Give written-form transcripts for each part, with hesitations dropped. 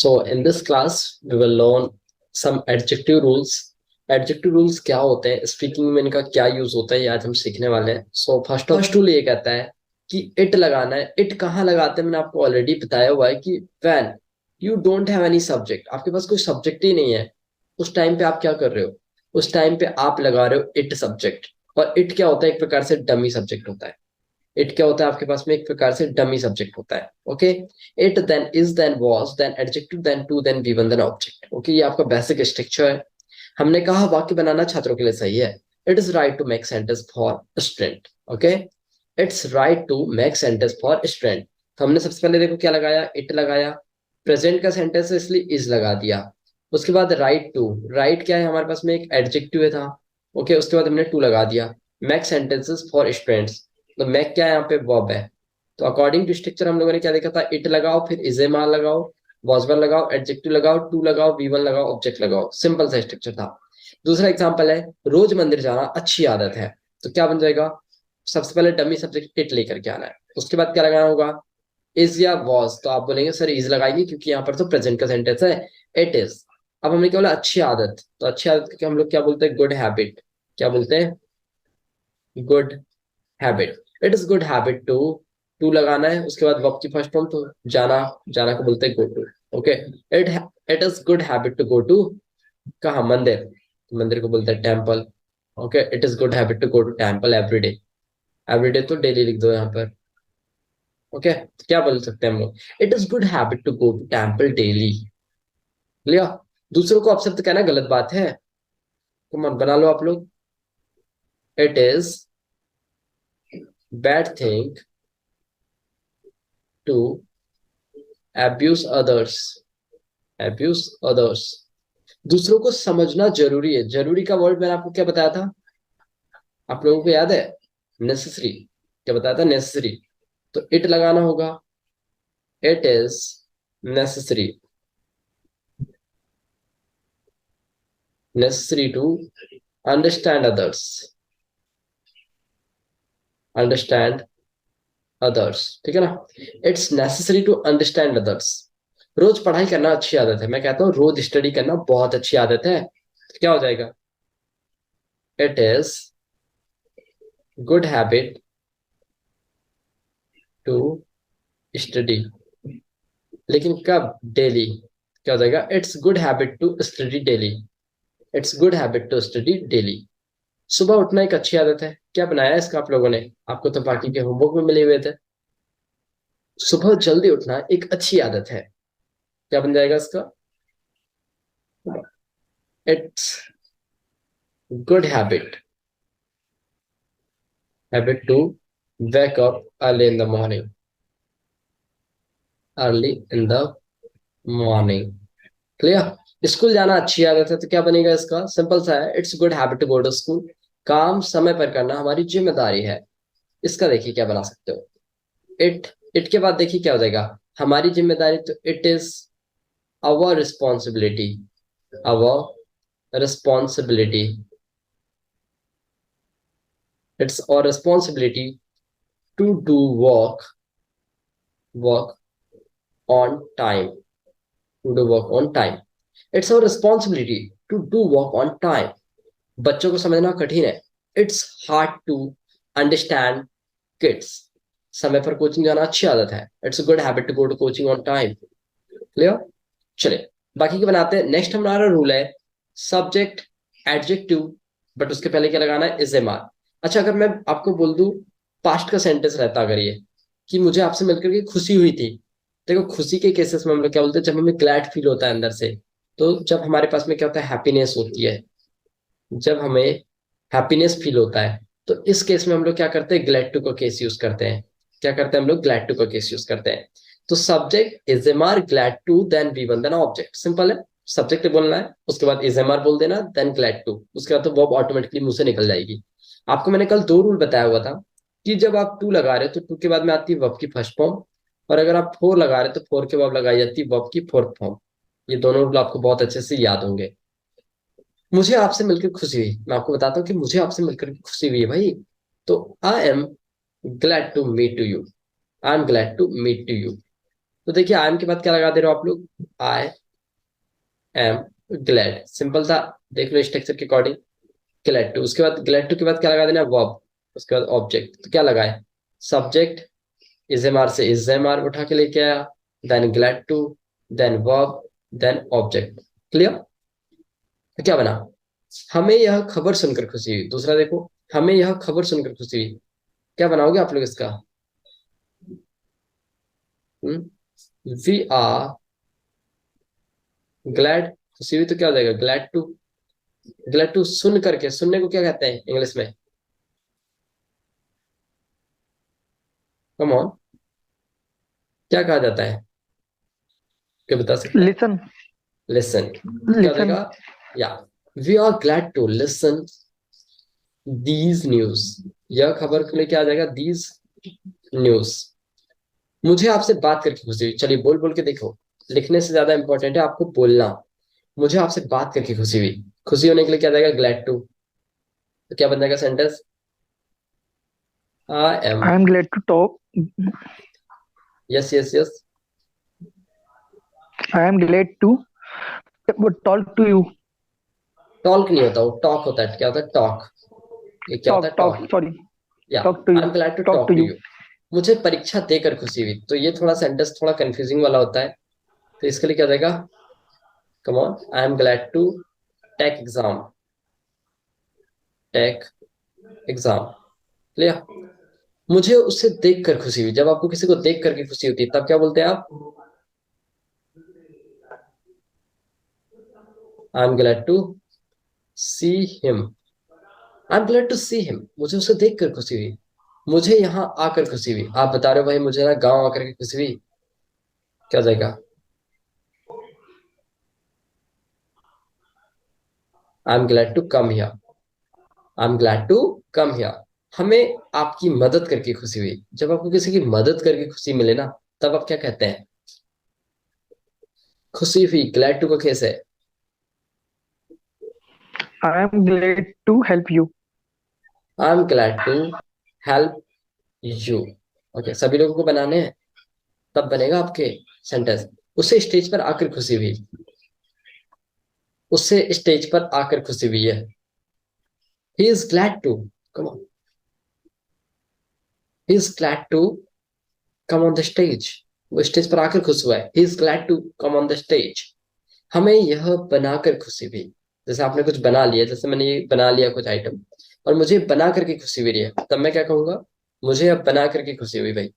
So in this class, we will learn some adjective rules. Adjective rules क्या होते हैं, speaking में इनका क्या यूज होता है, ये आज हम सीखने वाले हैं. सो फर्स्ट रूल ये कहता है कि इट लगाना है. इट कहाँ लगाते हैं, मैंने आपको ऑलरेडी बताया हुआ है कि when you don't have any subject, आपके पास कोई सब्जेक्ट ही नहीं है, उस टाइम पे आप क्या कर रहे हो, उस टाइम पे आप लगा रहे हो इट सब्जेक्ट. और इट क्या होता है, एक प्रकार से डमी सब्जेक्ट होता है. इट क्या होता है आपके पास में, एक प्रकार से डमी सब्जेक्ट होता है. Okay, it then is then was then adjective then to then we one then object. Okay, ये आपका बेसिक स्ट्रक्चर है. हमने कहा वाक्य बनाना छात्रों के लिए सही है. It is right to make sentence for student. Okay, it's right to make sentence for student. तो हमने सबसे पहले देखो क्या लगाया, इट लगाया. प्रेजेंट का सेंटेंस है इसलिए इज लगा दिया. उसके बाद राइट टू, राइट क्या है हमारे पास में, एक एडजेक्टिव था. ओके, उसके बाद हमने टू लगा दिया. मेक सेंटेंसेस फॉर स्टूडेंट्स, तो मैक क्या है यहाँ पे, वर्ब है. तो अकॉर्डिंग टू स्ट्रक्चर हम लोगों ने क्या देखा था, इट लगाओ, फिर इज ए मार लगाओ, वॉज वन लगाओ, एडजेक्टिव लगाओ, टू लगाओ, वी वन लगाओ, ऑब्जेक्ट लगाओ. सिंपल सा स्ट्रक्चर था. दूसरा एग्जांपल है, रोज मंदिर जाना अच्छी आदत है. तो क्या बन जाएगा, सबसे पहले डमी सब्जेक्ट इट लेकर के आना है. उसके बाद क्या लगाना होगा, इज या वॉज. तो आप बोलेंगे सर इज लगाएंगे क्योंकि यहाँ पर तो प्रेजेंट का सेंटेंस है. It is. अब हमने क्या बोला, अच्छी आदत. तो अच्छी आदत को हम लोग क्या बोलते हैं, गुड हैबिट. क्या बोलते हैं, good habit. It is good habit to लगाना है. उसके बाद वर्ब की फर्स्ट फॉर्म, तो जाना, जाना को बोलते हैं go to. Okay, it it is good habit to go to, कहा, मंदिर. तो मंदिर को बोलते हैं temple. Okay, it is good habit to go to temple every day. Every day तो डेली लिख दो यहाँ पर. ओके, तो क्या बोल सकते हैं हम लोग, it is good habit to go to temple daily. लिया. दूसरों को अपशब्द कहना गलत बात है, तो मन बना लो आप लोग. It is bad thing to abuse others. abuse others. दूसरों को समझना जरूरी है. जरूरी का वर्ड मैंने आपको क्या बताया था, आप लोगों को याद है, नेसेसरी. क्या बताया था, नेसेसरी. तो इट लगाना होगा. It is necessary, necessary to understand others. Understand others, ठीक है ना. It's necessary to understand others. रोज पढ़ाई करना अच्छी आदत है. मैं कहता हूँ रोज स्टडी करना बहुत अच्छी आदत है. तो क्या हो जाएगा, it is good habit to study. लेकिन कब, डेली. क्या हो जाएगा, it's good habit to study daily. It's good habit to study daily. सुबह उठना एक अच्छी आदत है. क्या बनाया इसका आप लोगों ने, आपको तो बाकी के होमवर्क में मिले हुए थे. सुबह जल्दी उठना एक अच्छी आदत है. क्या बन जाएगा इसका, it's good habit to wake up early in the morning. early in the morning. Clear. School जाना अच्छी आदत है. तो क्या बनेगा इसका, सिंपल सा है, it's good habit to go to school. काम समय पर करना हमारी जिम्मेदारी है. इसका देखिए क्या बना सकते हो, इट. इट के बाद देखिए क्या हो जाएगा, हमारी जिम्मेदारी. तो it is our responsibility. Our responsibility. It's our responsibility to do work on time. To do work on time. It's our responsibility to do work on time. बच्चों को समझना कठिन है. It's hard to understand kids. समय पर coaching जाना अच्छी आदत है. It's a good habit to go to coaching on time. Clear? चलिए बाकी के बनाते हैं. नेक्स्ट हमारा रूल है सब्जेक्ट एडजेक्टिव, बट उसके पहले क्या लगाना है, इज एम आर. अच्छा, अगर मैं आपको बोल दूं पास्ट का सेंटेंस रहता अगर ये, कि मुझे आपसे मिलकर के खुशी हुई थी. देखो खुशी के केसेस में हम लोग क्या बोलते हैं, जब हमें ग्लैड फील होता है अंदर से. तो जब हमारे पास में क्या होता है, हैप्पीनेस होती है. जब हमें हैप्पीनेस फील होता है तो इस केस में हम लोग क्या करते हैं, ग्लैड टू का केस यूज करते हैं. क्या करते हैं हम लोग, ग्लैड टू का केस यूज करते हैं. तो subject is am are, glad to, then we one, then object. Simple है. सब्जेक्ट बोलना है, उसके बाद इज एम आर बोल देना, देन ग्लैड टू. उसके बाद तो वर्ब ऑटोमेटिकली मुंह से निकल जाएगी. आपको मैंने कल दो रूल बताया हुआ था कि जब आप टू लगा रहे हो तो टू के बाद में आती है वर्ब की फर्स्ट फॉर्म, और अगर आप फोर लगा रहे हो तो फोर के बाद लगाई जाती है वर्ब की फोर्थ फॉर्म. ये दोनों रूल आपको बहुत अच्छे से याद होंगे. मुझे आपसे मिलकर खुशी हुई. मैं आपको बताता हूँ कि मुझे आपसे मिलकर खुशी हुई है भाई. तो I am glad to meet to you. I am glad to meet to you. तो देखिए आई एम के बाद क्या लगा दे रहे हो आप लोग, आई एम ग्लैड, सिंपल था। देख लो स्ट्रक्चर के अकॉर्डिंग, ग्लैड टू, उसके बाद ग्लैड टू के बाद क्या लगा देना, वर्ब, उसके बाद ऑब्जेक्ट, तो क्या लगाए, सब्जेक्ट इज एम आर से इज एम आर उठा के लेके आया, then glad to, then verb, then object. Clear? तो क्या बना, हमें यह खबर सुनकर खुशी हुई। दूसरा देखो, हमें यह खबर सुनकर खुशी हुई, क्या बनाओगे आप लोग इसका, वी आर ग्लैड, खुशी हुई तो क्या हो जाएगा, ग्लैड टू। ग्लैड टू सुन करके, सुनने को क्या कहते हैं इंग्लिश में, कम ऑन, क्या कहा जाता है, क्या बता सकते हैं, लिसन। लिसन, क्या हो लिसन। जाएगा, या we are glad to listen these news, यह खबर के लिए क्या आ जाएगा, दीज न्यूज। मुझे आपसे बात करके खुशी हुई, चलिए बोल बोल के देखो, लिखने से ज्यादा इंपॉर्टेंट है आपको बोलना। मुझे आपसे बात करके खुशी हुई, खुशी होने के लिए क्या जाएगा, ग्लैड टू, तो क्या बन जाएगा sentence, I am, I am glad to talk. Yes yes yes, I am glad to talk to you. Talk नहीं होता, वो टॉक होता है, क्या होता है टॉक, ये क्या होता टॉक है टॉक टॉक, सॉरी। या talk to I you. Am glad to talk talk to to you. You. मुझे परीक्षा देकर खुशी हुई, तो ये थोड़ा सेंटेंस थोड़ा कंफ्यूजिंग वाला होता है, तो इसके लिए क्या जाएगा, come on, I am glad to take exam, take exam. Clear? मुझे उससे देखकर खुशी हुई, जब आपको किसी को देख करके खुशी होती है तब क्या बोलते हैं आप, I am glad to see him, I am glad to see him, मुझे उसे देख कर खुशी हुई, मुझे यहाँ आकर खुशी हुई। आप बता रहे हो भाई मुझे ना गांव आकर के खुशी हुई, क्या हो जाएगा, I am glad to come here, I am glad to come here. हमें आपकी मदद करके खुशी हुई, जब आपको किसी की मदद करके खुशी मिले ना, तब आप क्या कहते हैं, खुशी हुई, ग्लैड टू का केस है, I am glad to help you. I am glad to help you. Okay, सभी लोगों को बनाने हैं, तब बनेगा आपके सेंटेंस। उसे स्टेज पर आकर खुशी हुई, उससे स्टेज पर आकर खुशी हुई है, he is glad to, come on, he is glad to come on the stage, वो स्टेज पर आकर खुश हुआ है, he is glad to come on the stage. हमें यह बनाकर खुशी हुई, जैसे आपने कुछ बना लिया, जैसे मैंने ये बना लिया कुछ आइटम, और मुझे बना करके खुशी हुई है, तब मैं क्या कहूंगा, मुझे अब बना करके खुशी हुई भाई,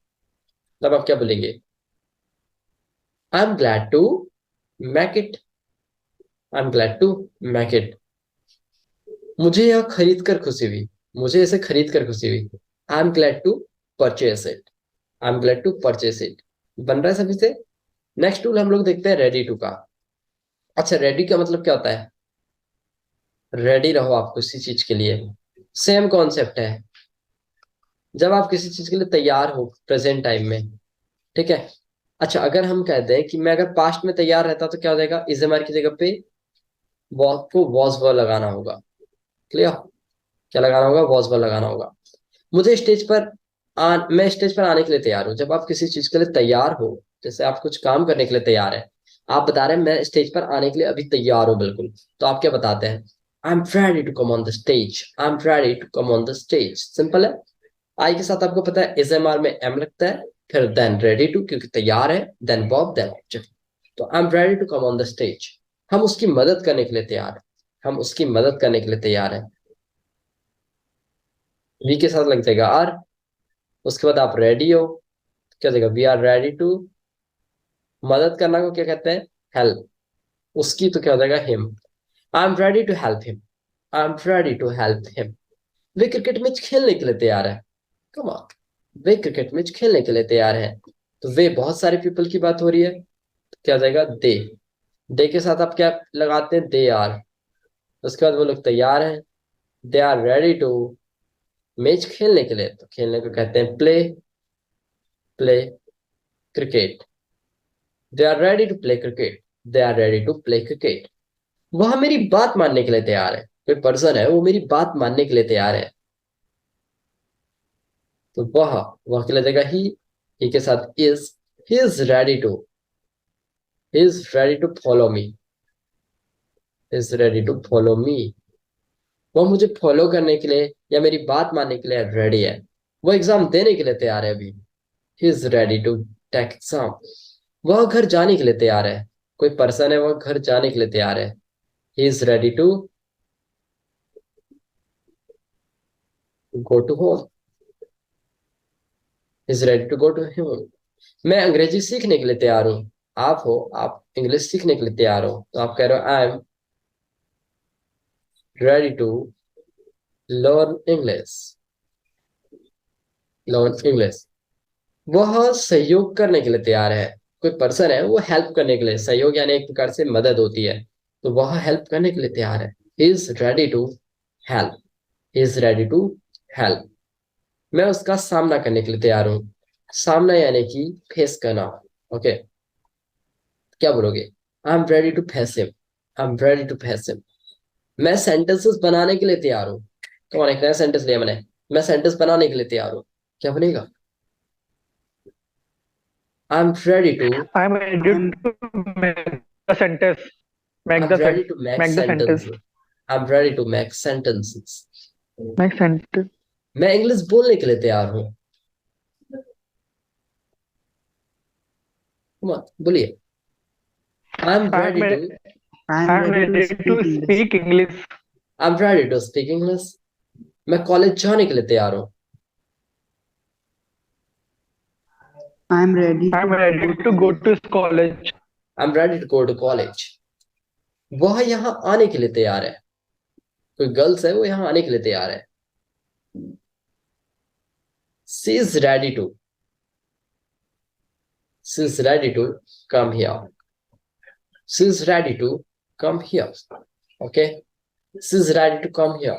तब आप क्या बोलेंगे, I am glad to make it, I am glad to make it. मुझे यह खरीद कर खुशी हुई, मुझे इसे खरीद कर खुशी हुई, I am glad to purchase it, I am glad to purchase it. बन रहा है सभी से? नेक्स्ट टूल हम लोग देखते हैं रेडी टू का। अच्छा, रेडी का मतलब क्या होता है, रेडी रहो आप किसी चीज के लिए, सेम कॉन्सेप्ट है, जब आप किसी चीज के लिए तैयार हो प्रेजेंट टाइम में, ठीक है। अच्छा, अगर हम कहते हैं कि मैं अगर पास्ट में तैयार रहता तो क्या हो जाएगा, इज एम आर की जगह पे को वॉज वर लगाना होगा। क्लियर? क्या लगाना होगा, वॉज वर लगाना होगा। मुझे स्टेज पर मैं स्टेज पर आने के लिए तैयार हूँ, जब आप किसी चीज के लिए तैयार हो, जैसे आप कुछ काम करने के लिए तैयार है, आप बता रहे हैं मैं स्टेज पर आने के लिए अभी तैयार हूँ बिल्कुल, तो आप क्या बताते हैं, I am ready to come on the stage, I am ready to come on the stage. Simple है। आई के साथ आपको पता है इज एम आर में एम लगता है, फिर देन रेडी टू क्योंकि तैयार है, देन वर्ब, देन ऑब्जेक्ट। तो I am ready to come on the stage, हम उसकी मदद करने के लिए तैयार है, हम उसकी मदद करने के लिए तैयार है। वी के साथ लग जाएगा आर, उसके बाद आप रेडी हो, क्या हो जाएगा, वी आर रेडी टू, मदद करना को क्या कहते हैं, हेल्प, उसकी तो क्या हो जाएगा, him, I am ready to help him, I am ready to help him. वे क्रिकेट मैच खेलने के लिए तैयार है, कम ऑन, वे क्रिकेट मैच खेलने के लिए तैयार है। तो वे बहुत सारे पीपल की बात हो रही है, तो क्या हो जाएगा, दे के साथ आप क्या लगाते हैं, दे आर, उसके बाद वो लोग तैयार हैं, they are ready to match खेलने के लिए, तो खेलने को कहते हैं play, play cricket, they are ready to play cricket, they are ready to play cricket. वह मेरी बात मानने के लिए तैयार है, कोई पर्सन है वो मेरी बात मानने के लिए तैयार है, तो वह के लिए देगा ही के साथ is, he is ready to, he is ready to follow me, is ready to follow me. वो मुझे फॉलो करने के लिए या मेरी बात मानने के लिए रेडी है। वो एग्जाम देने के लिए तैयार है अभी। He is ready to take exam. वह घर जाने के लिए तैयार है। कोई पर्सन है, वह घर जाने के लिए तैयार है। He is ready to go to home, is ready to go to home. मैं अंग्रेजी सीखने के लिए तैयार हूँ। आप हो, आप इंग्लिश सीखने के लिए तैयार हो, तो आप कह रहे हो I am ready to learn English, learn English. वह सहयोग करने के लिए तैयार है। कोई पर्सन है, वो हेल्प करने के लिए, सहयोग यानी एक प्रकार से मदद होती है, तो वह हेल्प करने के लिए तैयार है। Is ready to help, is ready to help. मैं उसका सामना करने के लिए तैयार हूँ। सामना यानी कि फेस करना। ओके, क्या बोलोगे? I am ready to face him, I am ready to face him. मैं सेंटेंसेस बनाने के लिए तैयार हूँ। कौन, एक नया सेंटेंस लिया मैंने, मैं सेंटेंस बनाने के लिए तैयार हूँ। क्या बनेगा? I am ready to, I am ready to make the sentence. I Make am the ready sen- to make Make the sentence. Sentences, I am ready to make sentences. Make sentence. मैं English बोलने के लिए तैयार हूँ। बोलिए। I am I am ready to, re- I I am am ready to ready speak to English. speak English. I am ready to speak English. मैं college जाने के लिए तैयार हूँ। I am ready I am to ready go to to go college. to college. I am ready to go to college. वह यहाँ आने के लिए तैयार है। कोई गर्ल्स है, वो यहाँ आने के लिए तैयार है। She is ready to, she is ready to come here, she is ready to come here. Okay, she is ready to come here.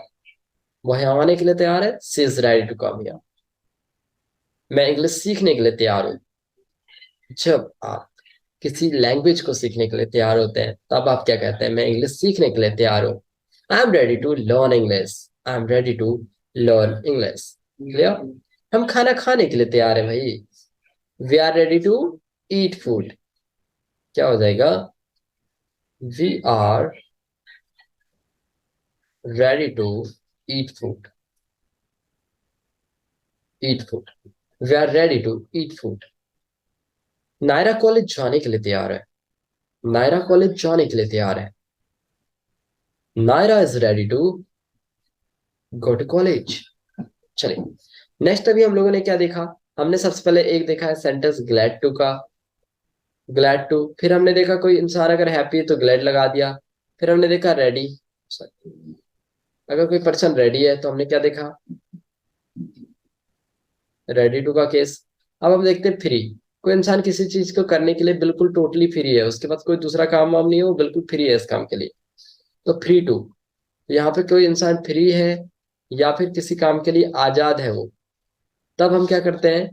वह यहाँ आने के लिए तैयार है। She is ready to come here. मैं इंग्लिश सीखने के लिए तैयार हूँ। जब आप किसी लैंग्वेज को सीखने के लिए तैयार होते हैं, तब आप क्या कहते हैं? मैं इंग्लिश सीखने के लिए तैयार हूँ। I am ready to learn English, I am ready to learn English. Clear? हम खाना खाने के लिए तैयार है भाई। We are ready to eat food. क्या हो जाएगा? We are ready to eat food, eat food. We are ready to eat food. Naira college जाने के लिए तैयार है। नायरा कॉलेज जाने के लिए तैयार है। Naira is ready to go to college. चलिए, नेक्स्ट अभी हम लोगों ने क्या देखा? हमने सबसे पहले एक देखा है सेंटेंस ग्लैड टू का, ग्लैड टू। फिर हमने देखा कोई इंसान अगर हैप्पी है तो ग्लैड लगा दिया। फिर हमने देखा रेडी, अगर कोई पर्सन रेडी है तो हमने क्या देखा? रेडी टू का केस। अब हम देखते हैं फ्री। कोई इंसान किसी चीज को करने के लिए बिल्कुल टोटली फ्री है, उसके पास कोई दूसरा काम वाम नहीं है, वो बिल्कुल फ्री है इस काम के लिए, तो फ्री टू। यहाँ पे कोई इंसान फ्री है या फिर किसी काम के लिए आजाद है वो, तब हम क्या करते हैं?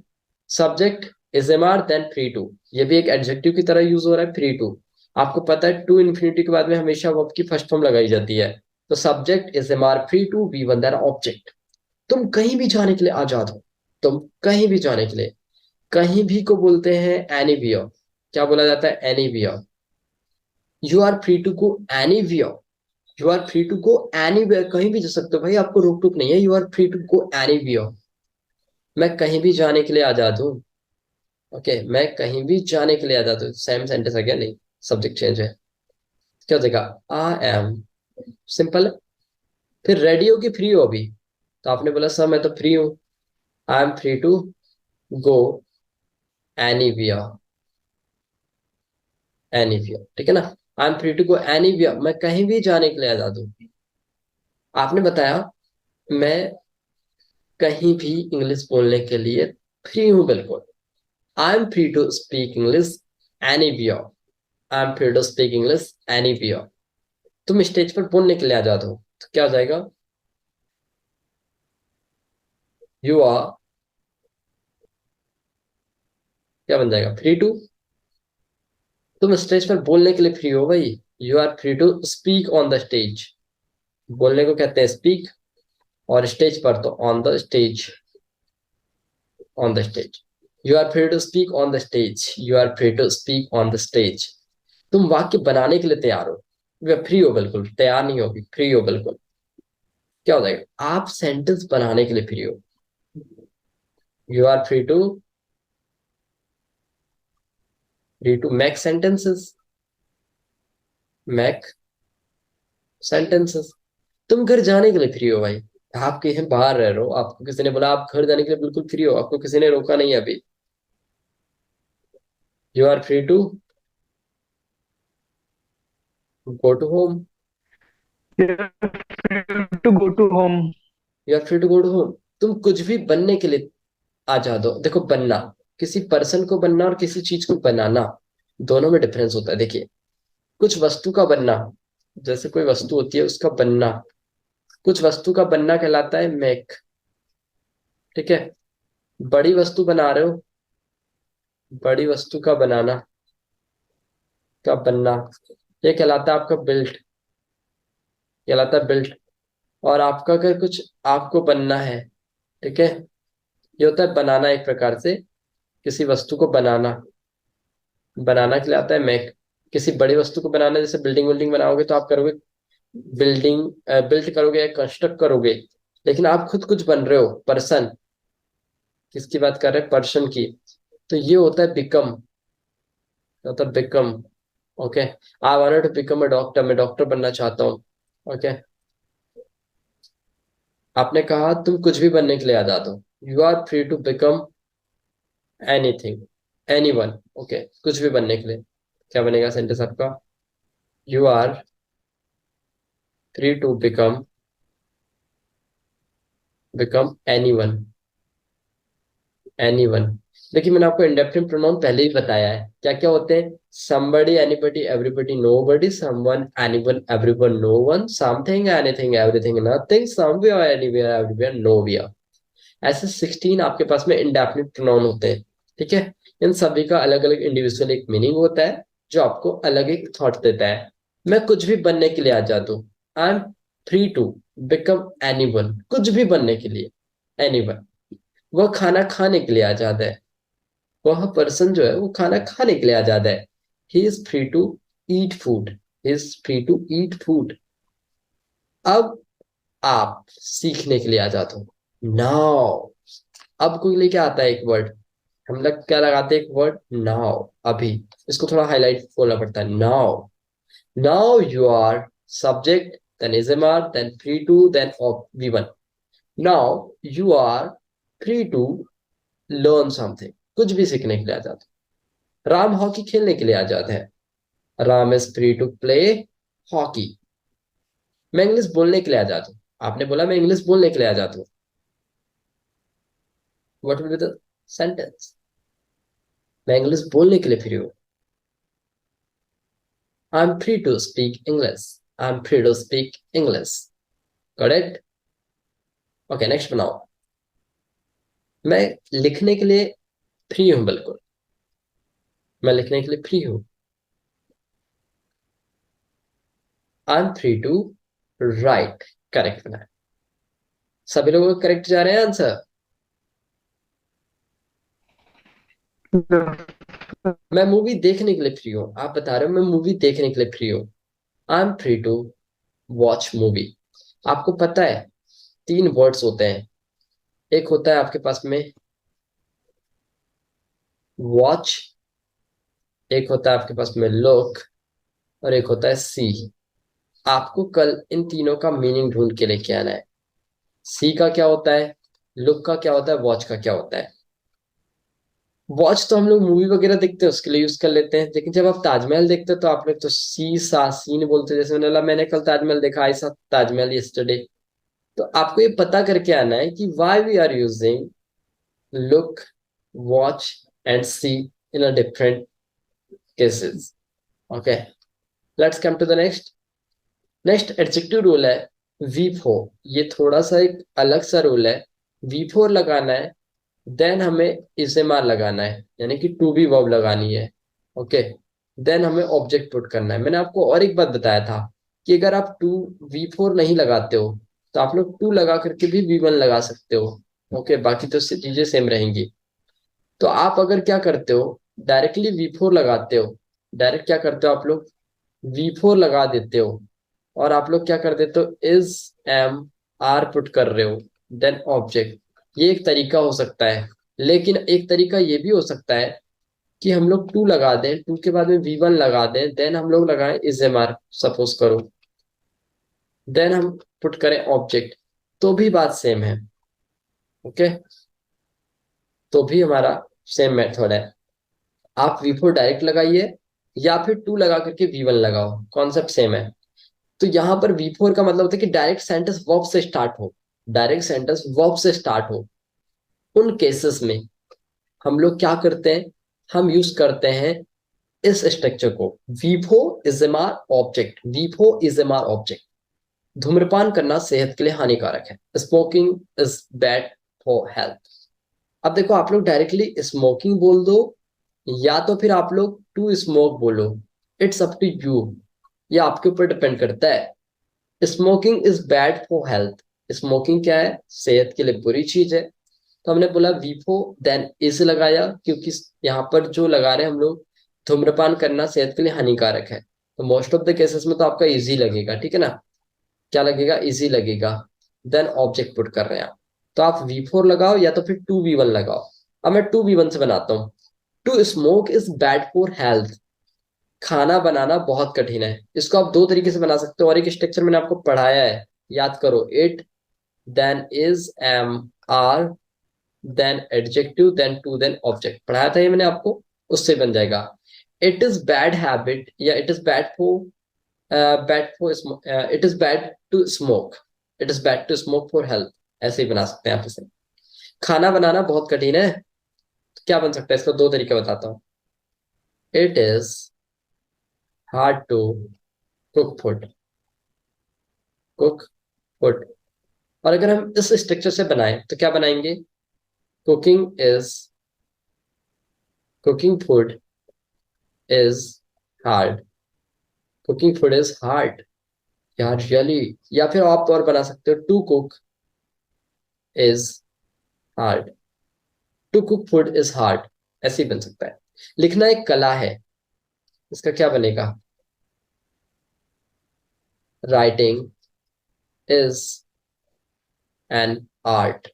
Subject is am are then free to. ये भी एक एडजेक्टिव की तरह यूज हो रहा है, फ्री टू। आपको पता है टू इन्फिनिटी के बाद में हमेशा वर्ब की फर्स्ट फॉर्म लगाई जाती है। तो subject is am are free to be one that object. तुम कहीं भी जाने के लिए आजाद हो। तुम कहीं भी जाने के लिए, कहीं भी को बोलते हैं एनीवेयर। क्या बोला जाता है? Anywhere. You are free to go anywhere, you are free to go anywhere. कहीं भी जा सकते हो भाई, आपको रोक टोक नहीं है। You are free to go anywhere. मैं कहीं भी जाने के लिए आजाद हूँ। ओके, मैं कहीं भी जाने के लिए आजाद हूँ। सेम सेंटेंस आ गया? नहीं, सब्जेक्ट चेंज है। क्या हो जाएगा? I M. सिंपल है। फिर रेडी हो कि फ्री हो अभी? तो आपने बोला सर मैं तो फ्री हूँ। I am free to go anywhere, anywhere. ठीक है ना? I am free to go anywhere. मैं कहीं भी जाने के लिए आजाद हूँ। आपने बताया मैं कहीं भी इंग्लिश बोलने के लिए फ्री हूँ, बिल्कुल। I am free to speak English anywhere, I am free to speak English anywhere. तुम स्टेज पर बोलने के लिए आजाद हो, तो क्या हो जाएगा? यू आर, क्या बन जाएगा? Free to. तुम स्टेज पर बोलने के लिए फ्री हो भाई। You are free to speak on the stage. बोलने को कहते हैं स्पीक, और स्टेज पर तो on the stage, on the stage. You are free to speak on the stage, you are free to speak on the stage. तुम वाक्य बनाने के लिए तैयार हो, फ्री हो, बिल्कुल तैयार नहीं होगी, फ्री हो बिल्कुल। क्या हो जाएगा, आप सेंटेंस बनाने के लिए फ्री हो। You are free to make sentences, make sentences. तुम घर जाने के लिए फ्री हो भाई। आप कहीं बाहर रह रहे हो, आपको किसी ने बोला आप घर जाने के लिए बिल्कुल फ्री हो, आपको किसी ने रोका नहीं है अभी। You are free to go to home. You're free to go to home. You are free to go to home. तुम कुछ भी बनने के लिए आजाद हो। देखो, बनना, किसी पर्सन को बनना और किसी चीज को बनाना, दोनों में डिफरेंस होता है। देखिए, कुछ वस्तु का बनना, जैसे कोई वस्तु होती है उसका बनना, कुछ वस्तु का बनना कहलाता है मेक। ठीक है, बड़ी वस्तु बना रहे हो, बड़ी वस्तु का बनाना, का बनना, ये कहलाता है आपका बिल्ट, कहलाता है बिल्ट। और आपका अगर कुछ आपको बनना है, ठीक है, ये होता है बनाना, एक प्रकार से किसी वस्तु को बनाना, बनाना कहलाता है मेक। किसी बड़ी वस्तु को बनाना, जैसे बिल्डिंग बिल्डिंग बनाओगे तो आप करोगे बिल्डिंग, बिल्ड करोगे या कंस्ट्रक्ट करोगे। लेकिन आप खुद कुछ बन रहे हो, पर्सन, किसकी बात कर रहे हैं, पर्सन की, तो ये होता है बिकम, होता है become. Okay, I wanted to become a doctor, मैं डॉक्टर बनना चाहता हूँ। ओके, आपने कहा तुम कुछ भी बनने के लिए आजाद हो। You are free to become anything, anyone. Okay, कुछ भी बनने के लिए। क्या बनेगा सेंटेंस आपका, you are free to become anyone, anyone. देखिए, मैंने आपको इंडेफिनिट प्रोनाउन पहले ही बताया है, क्या क्या होते हैं, somebody, anybody, everybody, nobody, someone, anyone, everyone, no one, something, anything, everything, nothing, somewhere, anywhere, everywhere, nowhere। ऐसे 16 आपके पास में इंडेफिनिट प्रोनाउन होते हैं। ठीक है, इन सभी का अलग अलग इंडिविजुअल एक मीनिंग होता है, जो आपको अलग एक थॉट देता है। मैं कुछ भी बनने के लिए आजाद हूँ। I am free to become anyone, कुछ भी बनने के लिए, एनीवन। वह खाना खाने के लिए आजाद है, वह पर्सन जो है वो खाना खाने के लिए आजाद है। He is free to eat food, he is free to eat food. अब आप सीखने के लिए आजाद हो। नाउ, अब कोई लेके आता है एक वर्ड, हम लोग क्या लगाते हैं, एक वर्ड नाउ, अभी। इसको थोड़ा हाईलाइट बोलना पड़ता है, now. Now you are subject, then इजमर, then free to, then we one. Now you are free to learn something, कुछ भी सीखने के लिए आजाद हो। राम हॉकी खेलने के लिए आजाद है। Ram is free to play hockey. मैं इंग्लिश बोलने के लिए आजाद हूँ। आपने बोला मैं इंग्लिश बोलने के लिए आजाद हूँ। What will be the sentence, मैं इंग्लिश बोलने के लिए फ्री हूँ। I am free to speak English, I am free to speak English. Correct. Okay, next बनाओ। मैं लिखने के लिए फ्री हूँ, बिल्कुल, मैं लिखने के लिए फ्री हूँ। I am free to write. Correct बनाए, सभी लोग करेक्ट जा रहे हैं आंसर। Yes. मैं मूवी देखने के लिए फ्री हूँ, आप बता रहे हो मैं मूवी देखने के लिए फ्री हूँ। I am free to watch movie. आपको पता है, 3 वर्ड्स होते हैं। एक होता है आपके पास में वॉच, एक होता है आपके पास में लुक, और एक होता है सी। आपको कल इन तीनों का मीनिंग ढूंढ के लेके आना है। सी का क्या होता है, लुक का क्या होता है, वॉच का क्या होता है। वॉच तो हम लोग मूवी वगैरह देखते हैं उसके लिए यूज कर लेते हैं, लेकिन जब आप ताजमहल देखते हो तो आप लोग तो सी सा सीन बोलते हैं। जैसे मैंने बोला मैंने कल ताजमहल देखा, आई सा ताजमहल यस्टरडे। तो आपको ये पता करके आना है कि why we are using look, watch and see in a different cases. Okay, let's come to the next. Next adjective rule है वी फोर। ये थोड़ा सा एक अलग सा रूल है। वी फोर लगाना है, देन हमें इसेमार लगाना है, यानी कि टू बी वर्ब लगानी है। ओके, देन हमें ऑब्जेक्ट पुट करना है। मैंने आपको और एक बात बताया था कि अगर आप टू वी फोर नहीं लगाते हो तो आप लोग टू लगा करके भी वी वन लगा सकते हो। ओके, बाकी तो चीजें सेम रहेंगी। तो आप अगर क्या करते हो, डायरेक्टली वी फोर लगाते हो, डायरेक्ट क्या करते हो आप लोग, V4 लगा देते हो और आप लोग क्या कर देते हो, इज एम आर पुट कर रहे हो, देन ऑब्जेक्ट। ये एक तरीका हो सकता है, लेकिन एक तरीका ये भी हो सकता है कि हम लोग टू लगा दें, टू के बाद में V1 लगा दें, देन हम लोग लगाएं इज एम आर सपोज करो, देन हम पुट करें ऑब्जेक्ट, तो भी बात सेम है। ओके, तो भी हमारा सेम मेथड है। आप V4 डायरेक्ट लगाइए या फिर टू लगा करके V1 लगाओ, कॉन्सेप्ट सेम है। तो यहाँ पर V4 का मतलब होता है कि डायरेक्ट सेंटेंस वर्ब से स्टार्ट हो, डायरेक्ट सेंटेंस वर्ब से स्टार्ट हो। उन केसेस में हम लोग क्या करते हैं, हम यूज करते हैं इस स्ट्रक्चर को, V4 is am are object, V4 is am are object. धूम्रपान करना सेहत के लिए हानिकारक है, smoking is bad for health. अब देखो, आप लोग डायरेक्टली स्मोकिंग बोल दो या तो फिर आप लोग टू स्मोक बोलो, इट्स अप टू यू, ये आपके ऊपर डिपेंड करता है। Smoking is bad for health, smoking क्या है, सेहत के लिए बुरी चीज है। तो हमने बोला V4 देन इज लगाया, क्योंकि यहाँ पर जो लगा रहे हैं हम लोग, धूम्रपान करना सेहत के लिए हानिकारक है, तो मोस्ट ऑफ द केसेस में तो आपका इजी लगेगा, ठीक है ना, क्या लगेगा, इजी लगेगा। देन ऑब्जेक्ट पुट कर रहे हैं आप, तो आप V4 लगाओ या तो फिर 2V1 लगाओ। अब मैं 2V1 से बनाता हूँ। To smoke is bad for health, खाना बनाना बहुत कठिन है। इसको आप दो तरीके से बना सकते हो, और एक स्ट्रक्चर मैंने आपको पढ़ाया है, याद करो, it then is am are then adjective then to then object, पढ़ाया था ये मैंने आपको, उससे बन जाएगा। इट इज बैड हैबिट या it is bad for it is bad to smoke, it is bad to smoke for health, ऐसे ही बना सकते हैं आप इसे। खाना बनाना बहुत कठिन है, तो क्या बन सकता है, इसका दो तरीके बताता हूँ। It is hard to cook food, cook food. और अगर हम इस स्ट्रक्चर से बनाएं तो क्या बनाएंगे, cooking is cooking food is hard, cooking food is hard, यार रियली। या फिर आप और बना सकते हो, to cook is hard, to cook food is hard, ऐसे ही बन सकता है। लिखना एक कला है, इसका क्या बनेगा, writing is an art,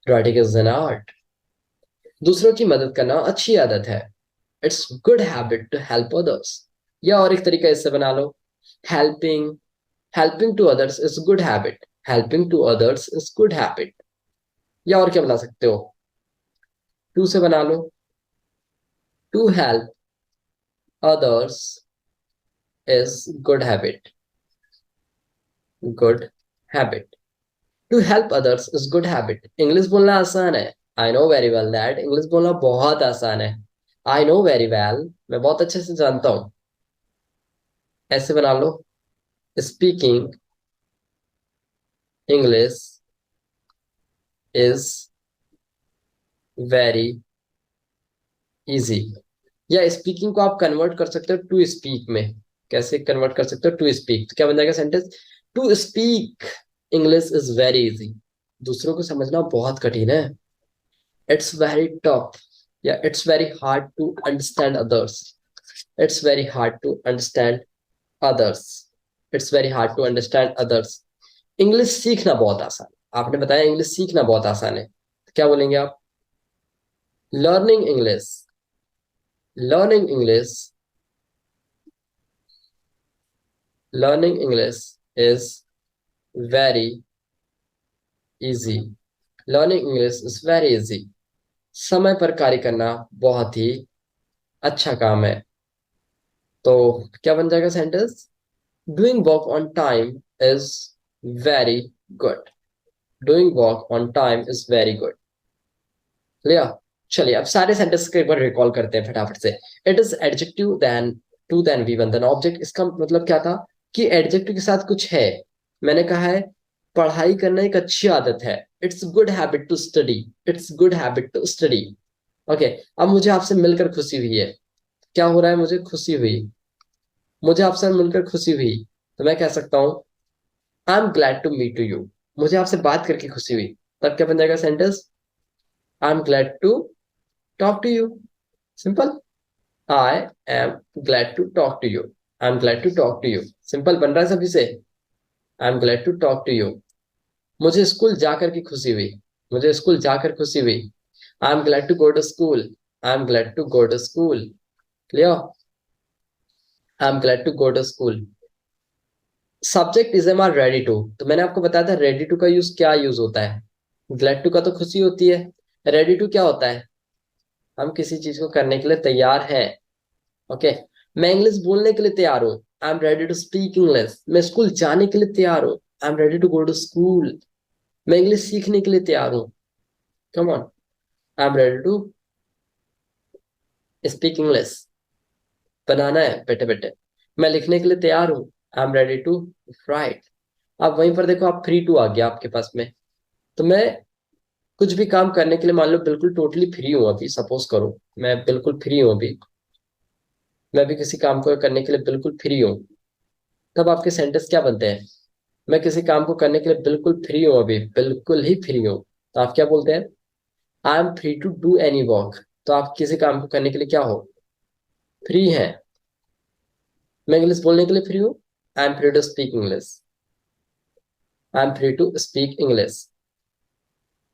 writing is an art. दूसरों की मदद करना अच्छी आदत है, it's good habit to help others. या और एक तरीका इससे बना लो, helping helping to others is good habit, helping to others is good habit. या और क्या बना सकते हो, टू से बना लो, to help others is good habit, good habit, to help others is good habit. English बोलना आसान है, I know very well that, English बोलना बहुत आसान है, आई नो वेरी वेल, मैं बहुत अच्छे से जानता हूँ। ऐसे बना लो, speaking English is very easy. या स्पीकिंग को आप कन्वर्ट कर सकते हो टू स्पीक में, कैसे कन्वर्ट कर सकते हो, टू स्पीक, तो क्या बन जाएगा sentence, to speak English is very easy, दूसरों को समझना बहुत कठिन है, इट्स वेरी टफ, या it's very hard to understand others, it's very hard to understand others, it's very hard to understand others. English सीखना बहुत आसान है, आपने बताया इंग्लिश सीखना बहुत आसान है, तो क्या बोलेंगे आप, learning English, learning English, learning English is very easy, learning English is very easy. समय पर कार्य करना बहुत ही अच्छा काम है, तो क्या बन जाएगा sentence, doing work on time is very good, doing work on time is very good. Clear, चलिए अब सारे सेंटेंस को एक बार रिकॉल करते हैं फटाफट से। It is adjective then to then V1 then object, इसका मतलब क्या था कि एडजेक्टिव के साथ कुछ है। मैंने कहा है पढ़ाई करना एक अच्छी आदत है, it's good habit to study, it's good habit to study. Okay, अब मुझे आपसे मिलकर खुशी हुई है, क्या हो रहा है, मुझे खुशी हुई, मुझे आपसे मिलकर खुशी हुई, तो मैं कह सकता हूँ I am glad to meet you, मुझे आपसे बात करके खुशी हुई। तब क्या बन जाएगा sentence, I am glad to talk to you, simple. I am glad to talk to you, I am glad to talk to you, simple बन रहा है सभी से। I am glad to talk to you. मुझे school जाकर की खुशी हुई, मुझे स्कूल जाकर खुशी हुई। I am glad to go to school, I am glad to go to school. Clear? I am glad to go to school. Subject is am are ready to, तो मैंने आपको बताया था रेडी टू का use क्या use होता है। Glad to का तो खुशी होती है, रेडी टू क्या होता है? हम किसी चीज को करने के लिए तैयार हैं। ओके, मैं इंग्लिश बोलने के लिए तैयार हूँ, I am ready to speak English. मैं स्कूल जाने के लिए तैयार हूँ, I am ready to go to school. मैं इंग्लिश सीखने के लिए तैयार हूँ, come on, I am ready to speak English. बनाना है बेटे बेटे। मैं लिखने के लिए तैयार हूँ, I am ready to write. अब वहीं पर देखो, आप फ्री टू आ गया आपके पास में। तो मैं कुछ भी काम करने के लिए, मान लो बिल्कुल टोटली फ्री हूँ अभी, सपोज करो मैं बिल्कुल फ्री हूँ अभी, मैं भी किसी काम को करने के लिए बिल्कुल फ्री हूँ, तब आपके सेंटेंस क्या बनते हैं? मैं किसी काम को करने के लिए बिल्कुल फ्री हूँ अभी, बिल्कुल ही फ्री हूँ, तो आप क्या बोलते हैं? I am free to do any work. तो आप किसी काम को करने के लिए क्या हो? फ्री हैं। मैं इंग्लिश बोलने के लिए फ्री हूँ, I am free to speak English, I am free to speak English.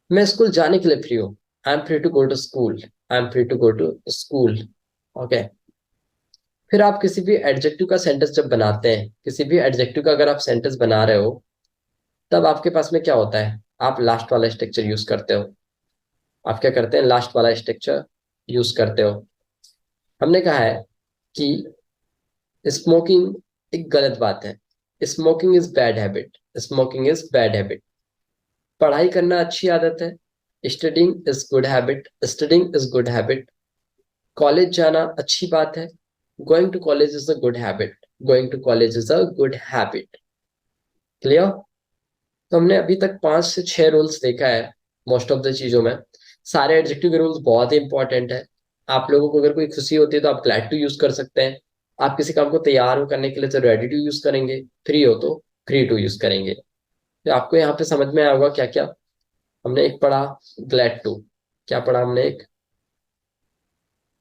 मैं स्कूल जाने के लिए फ्री हूँ, I am free to go to school, I am free to go to school. Okay, फिर आप किसी भी एडजेक्टिव का सेंटेंस जब बनाते हैं, किसी भी एडजेक्टिव का अगर आप सेंटेंस बना रहे हो, तब आपके पास में क्या होता है? आप लास्ट वाला स्ट्रक्चर यूज करते हो। आप क्या करते हैं? लास्ट वाला स्ट्रक्चर यूज करते हो। हमने कहा है कि स्मोकिंग एक गलत बात है, smoking is bad habit, smoking is bad habit. पढ़ाई करना अच्छी आदत है, studying is good habit, studying is good habit. College जाना अच्छी बात है, going to college is a good habit, going to college is a good habit. Clear? तो हमने अभी तक 5 से 6 रूल्स देखा है मोस्ट ऑफ द चीजों में। सारे एडजेक्टिव के रूल्स बहुत ही इंपॉर्टेंट है। आप लोगों को अगर कोई खुशी होती है तो आप ग्लैड टू यूज कर सकते हैं। आप किसी काम को तैयार हो करने के लिए तो रेडी टू यूज करेंगे, फ्री हो तो फ्री टू यूज करेंगे। तो आपको यहाँ पे समझ में आया होगा क्या क्या हमने। एक पढ़ा ग्लैड टू, क्या पढ़ा हमने? एक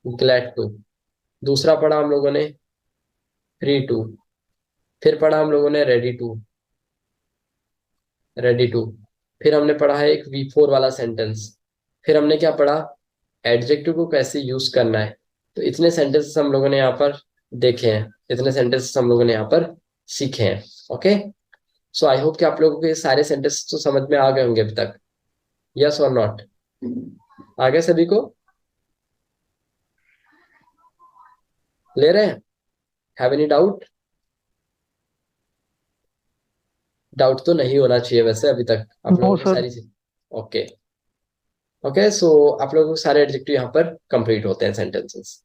ग्लैड टू। दूसरा पढ़ा हम लोगों ने फ्री टू। फिर पढ़ा हम लोगों ने रेडी टू, रेडी टू। फिर हमने पढ़ा है एक V4 वाला सेंटेंस। फिर हमने क्या पढ़ा? एडजेक्टिव को कैसे यूज करना है। तो इतने सेंटेंसेस हम लोगों ने यहाँ पर देखे हैं, इतने सेंटेंसेस हम लोगों ने यहाँ पर सीखे हैं। ओके, सो आई होप कि आप लोगों को ये सारे सेंटेंसेस तो समझ में आ गए होंगे अभी तक। यस और नॉट? आ गए सभी को? ले रहे हैं? Have any doubt? डाउट तो नहीं होना चाहिए वैसे अभी तक आप नो लोगों को सर। सारी चीज। ओके, ओके, सो आप लोगों को सारे एडजेक्टिव यहाँ पर कंप्लीट होते हैं, सेंटेंसेस।